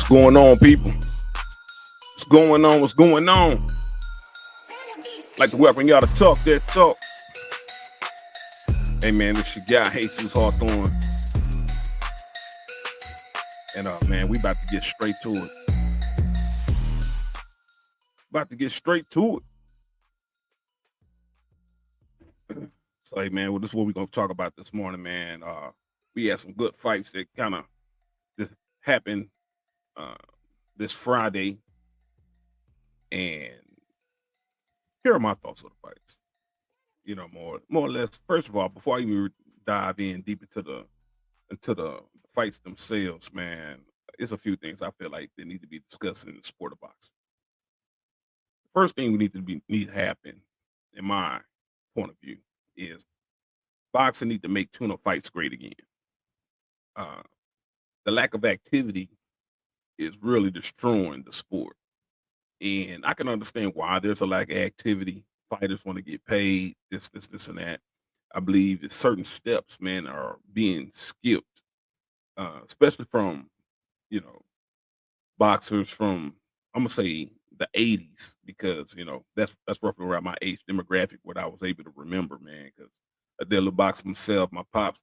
going on, people? What's going on? What's going on? Like to welcome y'all to Talk That Talk. Hey, man, it's your guy, Jesus Hawthorne. And, man, we about to get straight to it. So, hey, man, well, this is what we're going to talk about this morning, man. We had some good fights that kind of happened this Friday. And here are my thoughts on the fights. You know, more or less. First of all, before I even dive in deep into the fights themselves, man, it's a few things I feel like they need to be discussed in the sport of boxing. The first thing need to happen, in my point of view, is boxing need to make tune-up fights great again. The lack of activity is really destroying the sport, and I can understand why there's a lack of activity. Fighters want to get paid, this, and that. I believe that certain steps, man, are being skipped, especially from, you know, boxers from, I'm gonna say the 80s, because that's roughly around my age demographic, what I was able to remember, man. Because I did a little boxing myself. My pops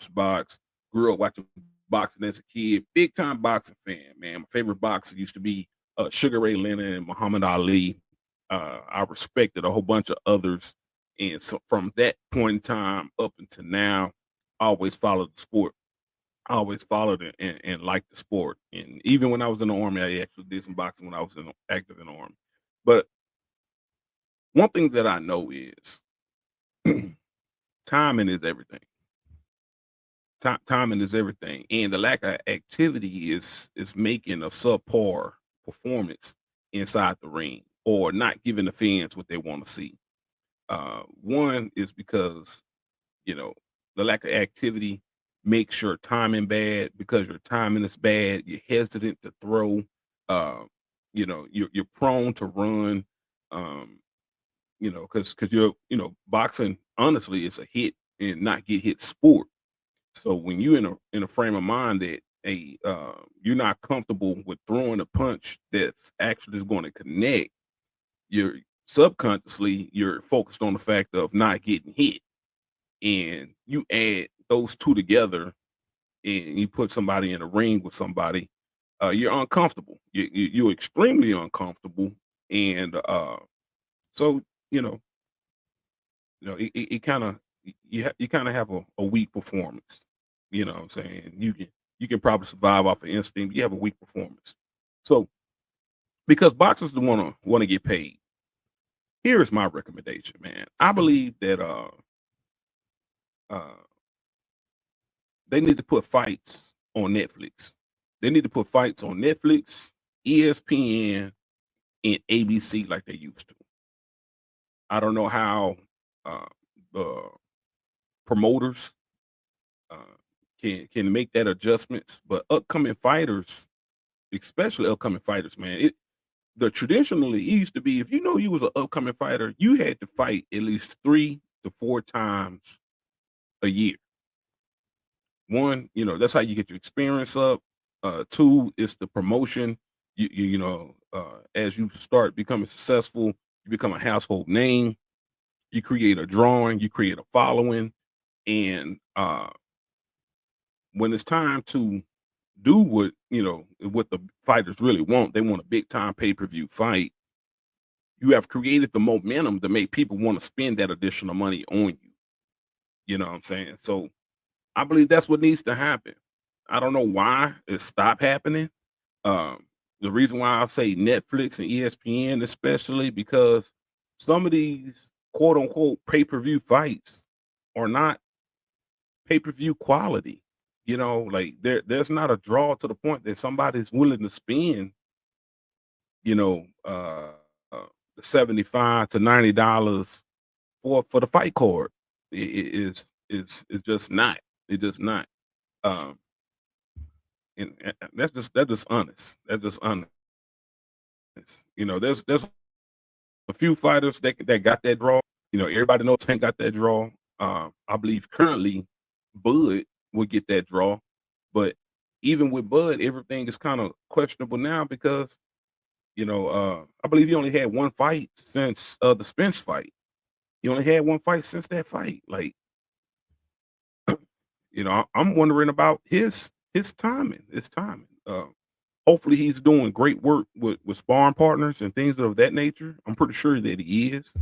box. Grew up watching boxing as a kid. Big time boxing fan, man. My favorite boxer used to be Sugar Ray Leonard and Muhammad Ali. I respected a whole bunch of others, and so from that point in time up until now, I always followed the sport. I always followed it and liked the sport. And even when I was in the army, I actually did some boxing when I was active in the army. But one thing that I know is timing is everything. Timing is everything, and the lack of activity is making a subpar performance inside the ring, or not giving the fans what they want to see. One is because you know the lack of activity makes your timing bad. Because your timing is bad, you're hesitant to throw. uh you're prone to run. um because boxing, honestly, is a hit and not get hit sport. So when you in a frame of mind that you're not comfortable with throwing a punch that's actually is going to connect, you're subconsciously you're focused on the fact of not getting hit. And you add those two together and you put somebody in a ring with somebody, you're uncomfortable. You're extremely uncomfortable. And so you know, it kind of, you kind of have a weak performance. You know what I'm saying? You can probably survive off of instinct, but you have a weak performance. So because boxers want to get paid, here is my recommendation, man. I believe that uh they need to put fights on Netflix. They need to put fights on Netflix, ESPN, and ABC like they used to. I don't know how uh, the promoters uh, can make that adjustments, but upcoming fighters, especially upcoming fighters, man, the traditionally it used to be, if you was an upcoming fighter, you had to fight at least 3 to 4 times a year. One, that's how you get your experience up. Two, it's the promotion. As you start becoming successful, you become a household name. You create a drawing, you create a following, and when it's time to do what the fighters really want, they want a big time pay-per-view fight. You have created the momentum to make people want to spend that additional money on you. You know what I'm saying? So I believe that's what needs to happen. I don't know why it stopped happening. The reason why I say Netflix and ESPN, especially because some of these quote unquote pay-per-view fights are not pay-per-view quality. Like there's not a draw to the point that somebody's willing to spend, you know, uh, uh, $75 to $90 for the fight card. It is just not. It just not. Um, and that's just honest. That's just honest. There's a few fighters that got that draw. Everybody knows Tank got that draw. I believe currently Bud will get that draw, but even with Bud, everything is kind of questionable now because I believe he only had one fight since the Spence fight. He only had one fight since that fight. Like, I'm wondering about his timing. His timing. Hopefully, he's doing great work with sparring partners and things of that nature. I'm pretty sure that he is,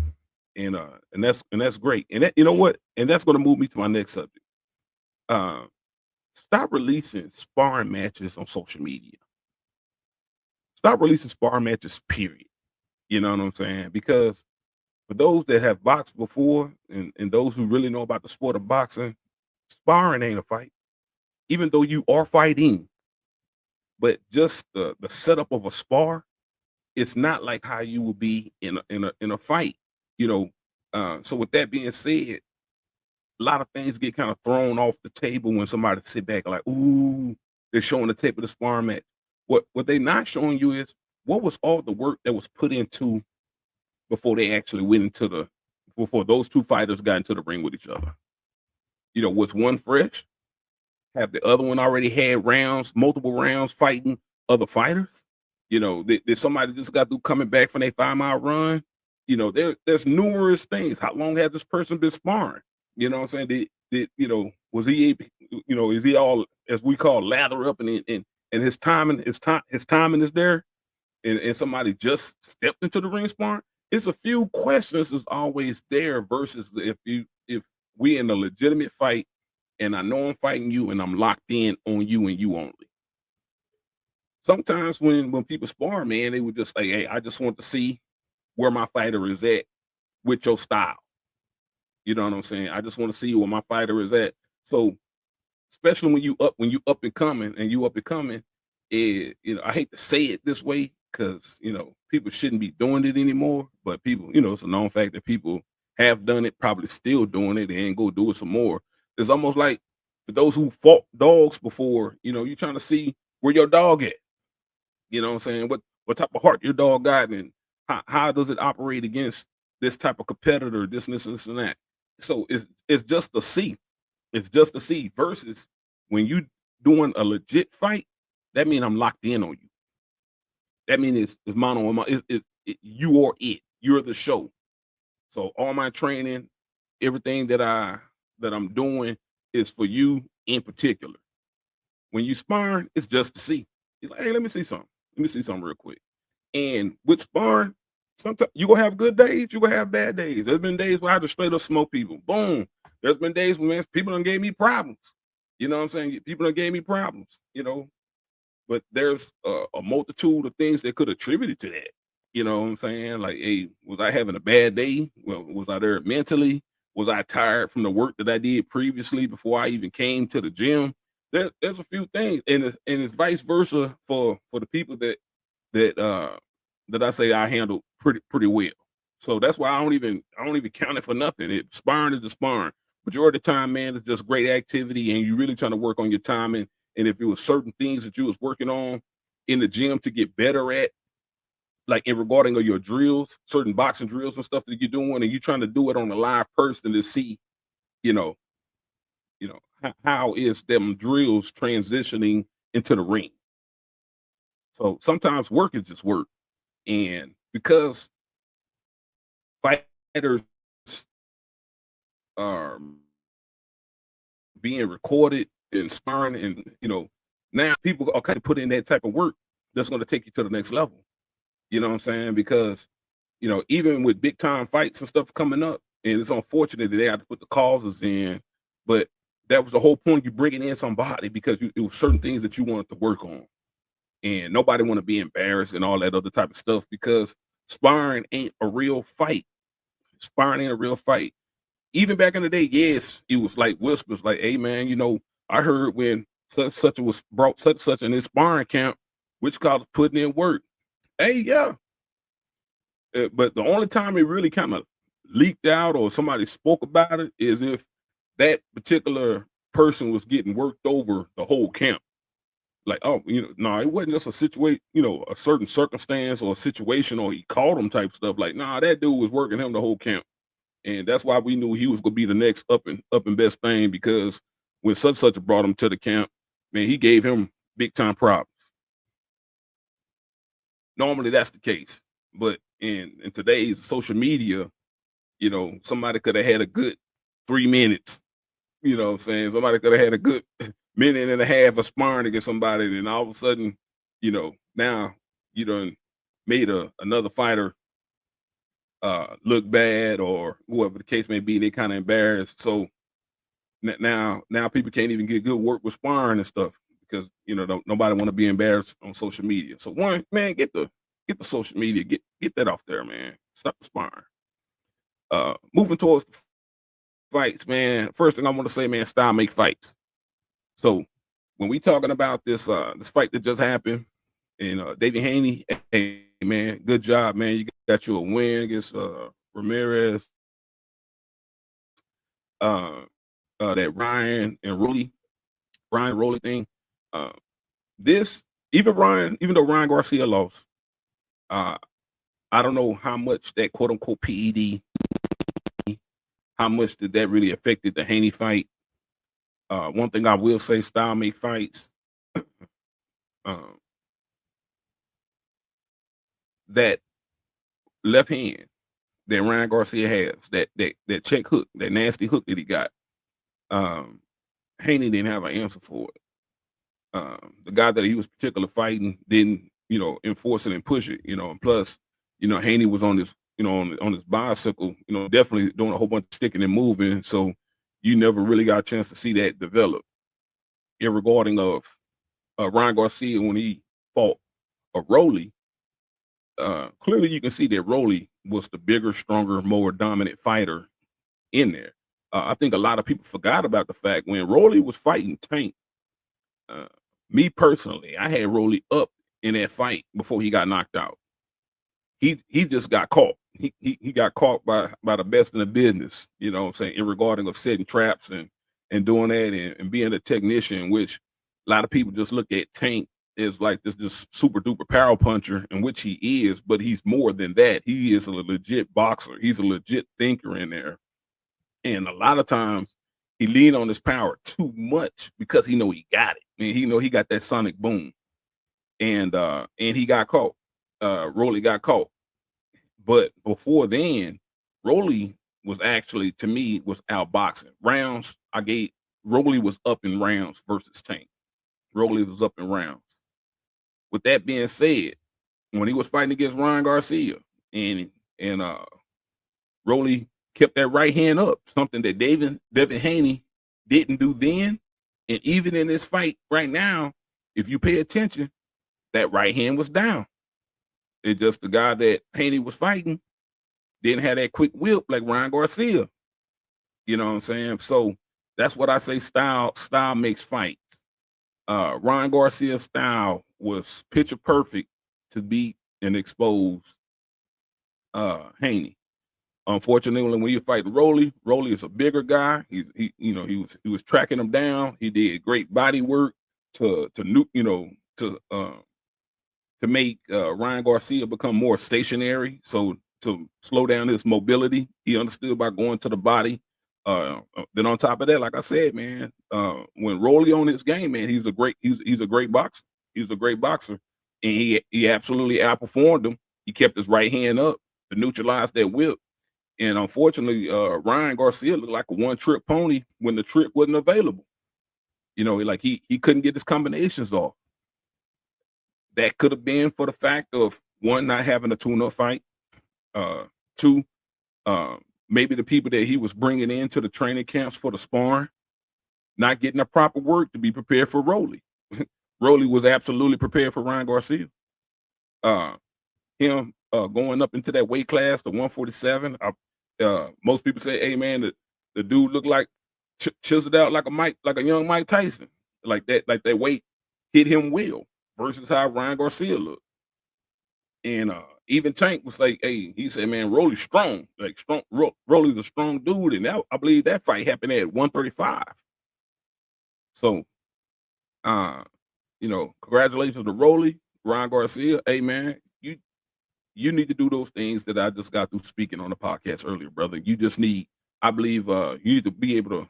and that's great. And that, you know what? And that's going to move me to my next subject. Uh, Stop releasing sparring matches on social media. Stop releasing sparring matches. Period. You know what I'm saying? Because for those that have boxed before and those who really know about the sport of boxing, sparring ain't a fight. Even though you are fighting, but just the setup of a spar, it's not like how you will be in a fight. You know, so with that being said, a lot of things get kind of thrown off the table when somebody sit back and like, ooh, they're showing the tape of the sparring match. What they not showing you is what was all the work that was put into before they actually went into before those two fighters got into the ring with each other. Was one fresh? Have the other one already had rounds, multiple rounds fighting other fighters? Did somebody just got through coming back from a 5-mile run? There's numerous things. How long has this person been sparring? You know what I'm saying? Was he is he all as we call lather up and his timing is there and somebody just stepped into the ring sparring? It's a few questions is always there versus if we in a legitimate fight and I know I'm fighting you and I'm locked in on you and you only. Sometimes when people spar, man, they would just like, hey, I just want to see where my fighter is at with your style. You know what I'm saying? I just want to see where my fighter is at. So especially when you up and coming I hate to say it this way because people shouldn't be doing it anymore, but people, it's a known fact that people have done it, probably still doing it, and go do it some more. It's almost like for those who fought dogs before, you're trying to see where your dog at. You know what I'm saying? What type of heart your dog got, and how does it operate against this type of competitor, this, and that. So it's just to see. It's just to see versus when you doing a legit fight, that means I'm locked in on you. That means it's mono on my you are it. You're the show. So all my training, everything that I'm doing is for you in particular. When you sparring, it's just to see. You're like, hey, let me see something. Let me see something real quick. And with sparring, sometimes you gonna have good days, you gonna have bad days. There's been days where I just straight up smoke people. Boom. There's been days when people done gave me problems. You know what I'm saying? People done gave me problems, but there's a multitude of things that could attribute it to that. You know what I'm saying? Like, hey, was I having a bad day? Well, was I there mentally? Was I tired from the work that I did previously before I even came to the gym? There's a few things, and it's vice versa for the people that that I say I handle pretty well. So that's why I don't even count it for nothing. Sparring is the sparring. Majority of the time, man, it's just great activity, and you really trying to work on your timing. And if it was certain things that you was working on in the gym to get better at, like in regarding of your drills, certain boxing drills and stuff that you're doing, and you trying to do it on a live person to see, you know, how is them drills transitioning into the ring. So sometimes work is just work, and because fighters are being recorded, inspiring, and now people are kind of put in that type of work that's going to take you to the next level. You know what I'm saying? Because even with big time fights and stuff coming up, and it's unfortunate that they had to put the causes in, but that was the whole point. You bringing in somebody because it was certain things that you wanted to work on, and nobody want to be embarrassed and all that other type of stuff because sparring ain't a real fight. Sparring ain't a real fight. Even back in the day, yes, it was like whispers, like, "Hey, man, I heard when such was brought such in this sparring camp, which called putting in work." Hey, yeah, but the only time it really kind of leaked out or somebody spoke about it is if that particular person was getting worked over the whole camp. Like, oh, no, it wasn't just a situation, a certain circumstance or a situation, or he called him type stuff. Like, nah, that dude was working him the whole camp. And that's why we knew he was gonna be the next up and best thing because when such brought him to the camp, man, he gave him big time problems. Normally that's the case, but in today's social media, somebody could have had a good 3 minutes. You know what I'm saying? Somebody could have had a good minute and a half of sparring against somebody, and all of a sudden, now you done made another fighter look bad, or whatever the case may be. They kind of embarrassed. So now people can't even get good work with sparring and stuff because nobody want to be embarrassed on social media. So one, man, get the social media, get that off there, man. Stop the sparring. Moving towards the fights, man. First thing I want to say, man, style make fights. So when we talking about this fight that just happened, and Devin Haney, hey man, good job, man. You got you a win against Ramirez. That Ryan and Rolly thing. Uh, this even though Ryan Garcia lost, uh, I don't know how much that quote unquote PED, how much did that really affected the Haney fight. One thing I will say, style make fights. Um, that left hand that Ryan Garcia has, that check hook, that nasty hook that he got. Haney didn't have an answer for it. The guy that he was particularly fighting didn't, enforce it and push it, and plus, Haney was on this, on his bicycle, definitely doing a whole bunch of sticking and moving. So you never really got a chance to see that develop. In regarding of Ryan Garcia when he fought a Rolly, clearly you can see that Rolly was the bigger, stronger, more dominant fighter in there. I think a lot of people forgot about the fact when Rolly was fighting Tank. Uh, Me personally, I had Rolly up in that fight before he got knocked out. He just got caught. He got caught by the best in the business. You know what I'm saying, in regarding of setting traps and doing that and being a technician, which a lot of people just look at Tank as like this just super duper power puncher, in which he is, but he's more than that. He is a legit boxer. He's a legit thinker in there. And a lot of times he lean on his power too much because he know he got it. I mean, he know he got that sonic boom. And he got caught. Rolly got caught. But before then, Rolly was actually, to me, was outboxing. Rounds, I gave Rolly was up in rounds versus Tank. Rolly was up in rounds. With that being said, when he was fighting against Ryan Garcia and Rolly kept that right hand up, something that Devin Haney didn't do then. And even in this fight right now, if you pay attention, that right hand was down. It's just the guy that Haney was fighting didn't have that quick whip like Ryan Garcia. You know what I'm saying? So that's what I say. Style makes fights. Ryan Garcia's style was picture perfect to beat and expose Haney. Unfortunately, when you fight Rolly is a bigger guy. He was tracking him down. He did great body work to make Ryan Garcia become more stationary. So to slow down his mobility, he understood by going to the body. Then on top of that, like I said, man, when Rolly on his game, man, he's a great boxer. He was a great boxer, and he absolutely outperformed him. He kept his right hand up to neutralize that whip. And unfortunately, Ryan Garcia looked like a one-trick pony when the trick wasn't available. Like he couldn't get his combinations off. That could have been for the fact of one, not having a tune-up fight. Two, maybe the people that he was bringing into the training camps for the sparring, not getting the proper work to be prepared for Rolly. Rolly was absolutely prepared for Ryan Garcia. Him going up into that weight class, the 147. Most people say, "Hey, man, the dude looked like chiseled out like a young Mike Tyson, like that weight hit him well." Versus how Ryan Garcia looked. And even Tank was like, hey, he said, man, Rolly's strong. Like Rolly's a strong dude. And I believe that fight happened at 135. So congratulations to Rolly, Ryan Garcia. Hey man, you need to do those things that I just got through speaking on the podcast earlier, brother. You just need, I believe you need to be able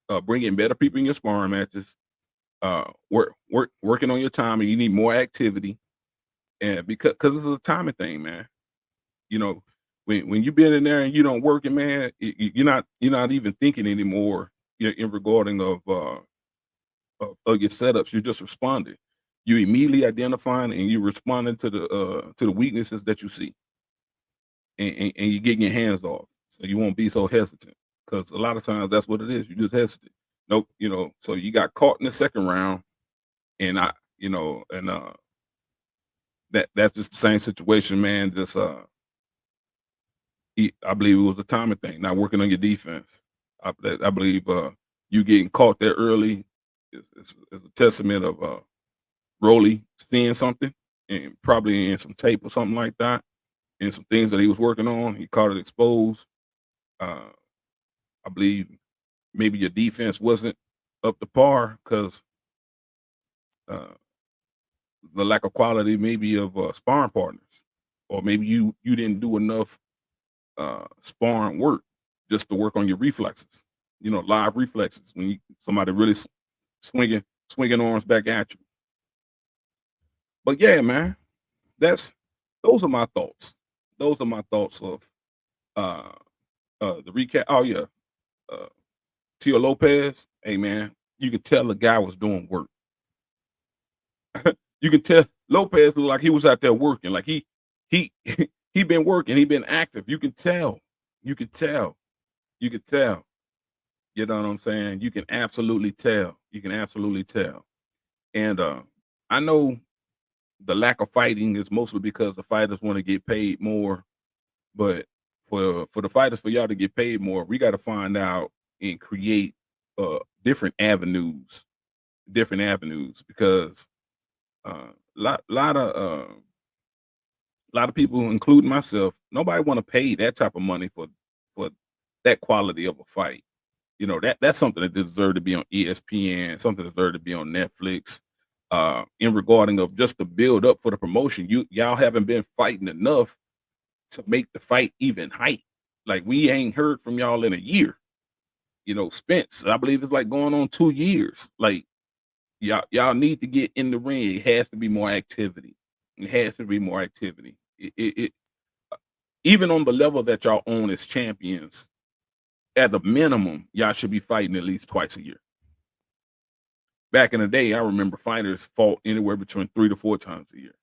to bring in better people in your sparring matches. Working on your time, and you need more activity, and because it's a timing thing, man. You know, when you been in there and you don't working, man, you're not even thinking anymore. In regarding of your setups, you're just responding. You immediately identifying and you responding to the weaknesses that you see, and you're getting your hands off, so you won't be so hesitant. Because a lot of times that's what it is. You just hesitant. Nope. So you got caught in the second round, and that's just the same situation, man. Just I believe it was a timing thing, not working on your defense. I believe you getting caught there early is a testament of Rolly seeing something, and probably in some tape or something like that, and some things that he was working on. He caught it exposed. Uh, I believe maybe your defense wasn't up to par because uh, the lack of quality, maybe of sparring partners, or maybe you didn't do enough sparring work just to work on your reflexes. Live reflexes when somebody really swinging arms back at you. But yeah, man, that's those are my thoughts. Those are my thoughts of uh the recap. Oh yeah, uh Tio Lopez. Hey man, you could tell the guy was doing work. You could tell Lopez looked like he was out there working. Like he he been working. He been active. You can tell. You could tell. You could tell. You know what I'm saying? You can absolutely tell. You can absolutely tell. And I know the lack of fighting is mostly because the fighters want to get paid more. But for the fighters, for y'all to get paid more, we got to find out and create different avenues, because lot of people, including myself, nobody want to pay that type of money for that quality of a fight. That's something that deserve to be on ESPN, something that deserve to be on Netflix. In regarding of just the build up for the promotion, y'all haven't been fighting enough to make the fight even hype. Like we ain't heard from y'all in a year. Spence, I believe it's like going on 2 years. Like y'all need to get in the ring. It has to be more activity. It has to be more activity. Even on the level that y'all own as champions, at the minimum, y'all should be fighting at least twice a year. Back in the day, I remember fighters fought anywhere between 3 to 4 times a year.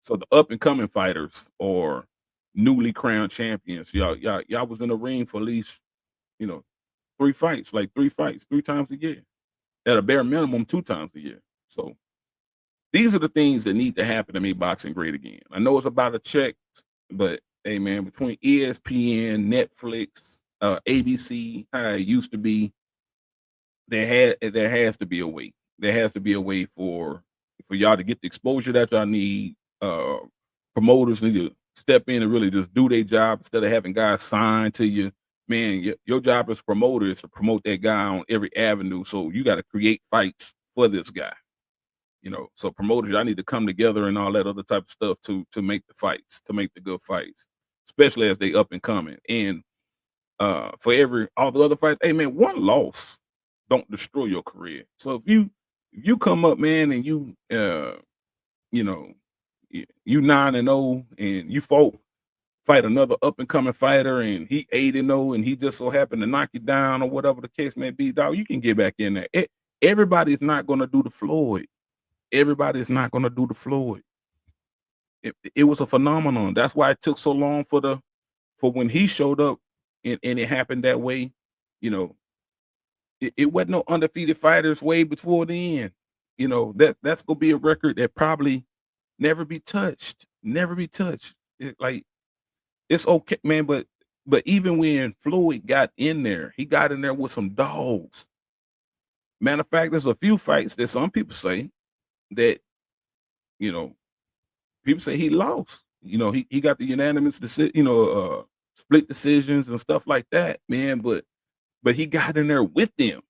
So the up and coming fighters or newly crowned champions, y'all was in the ring for at least, you know, 3 fights, 3 times a year. At a bare minimum, 2 times a year. So these are the things that need to happen to make boxing great again. I know it's about a check, but hey man, between ESPN, Netflix, ABC, how it used to be, there has to be a way. There has to be a way for y'all to get the exposure that y'all need. Promoters need to step in and really just do their job instead of having guys signed to you. Man, your job as promoter is to promote that guy on every avenue. So you got to create fights for this guy. So promoters, I need to come together and all that other type of stuff to make the fights, to make the good fights, especially as they up and coming. And for all the other fights, hey man, one loss don't destroy your career. So if you come up, man, and you know you 9-0 and you fight another up and coming fighter and he 8-0 and he just so happened to knock you down or whatever the case may be, dog, you can get back in there. Everybody's not gonna do the Floyd. Everybody's not gonna do the Floyd. It was a phenomenon. That's why it took so long for when he showed up and it happened that way. You know, it wasn't no undefeated fighters way before the end. That's gonna be a record that probably never be touched. Never be touched. It's okay, man, but even when Floyd got in there, he got in there with some dogs. Matter of fact, there's a few fights that some people say that, you know, people say he lost. He got the unanimous split decisions and stuff like that, man. But he got in there with them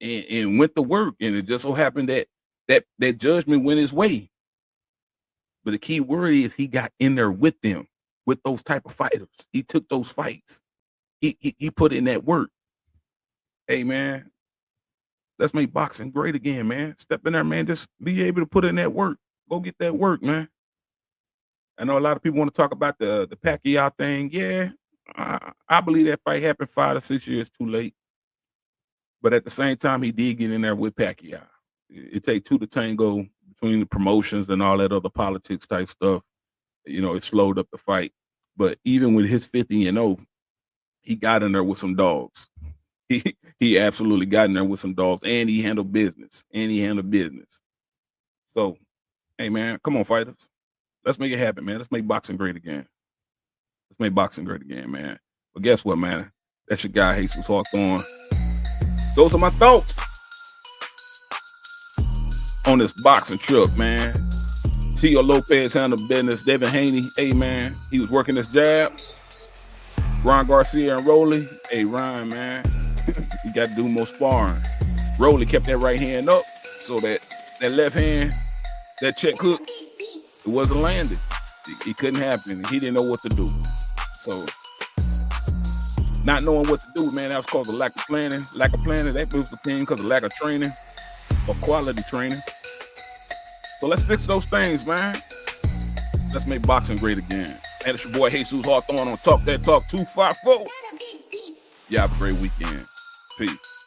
and went to work, and it just so happened that judgment went his way. But the key word is he got in there with them, with those type of fighters. He took those fights. He put in that work. Hey man, Let's make boxing great again, man. Step in there, man. Just be able to put in that work. Go get that work, man. I know a lot of people want to talk about the Pacquiao thing. Yeah, I believe that fight happened 5 to 6 years too late. But at the same time, he did get in there with Pacquiao. It take two to tango between the promotions and all that other politics type stuff. You know, it slowed up the fight. But even with his 50-0, he got in there with some dogs. He absolutely got in there with some dogs, and he handled business. So, hey, man, come on, fighters. Let's make it happen, man. Let's make boxing great again. Man. But guess what, man? That's your guy, Jesus Hawthorne. Those are my thoughts on this boxing trip, man. Teofimo Lopez handled business. Devin Haney, hey, man, he was working his jab. Garcia and Rolly, hey, Ryan, man, you got to do more sparring. Rolly kept that right hand up so that left hand, that check hook, it wasn't landed. It couldn't happen. He didn't know what to do. So, not knowing what to do, man, that was caused a lack of planning. That moves the team because of lack of training or quality training. So let's fix those things, man. Let's make boxing great again. And it's your boy Jesus Hawthorne on Talk That Talk 254. Y'all have a great weekend. Peace.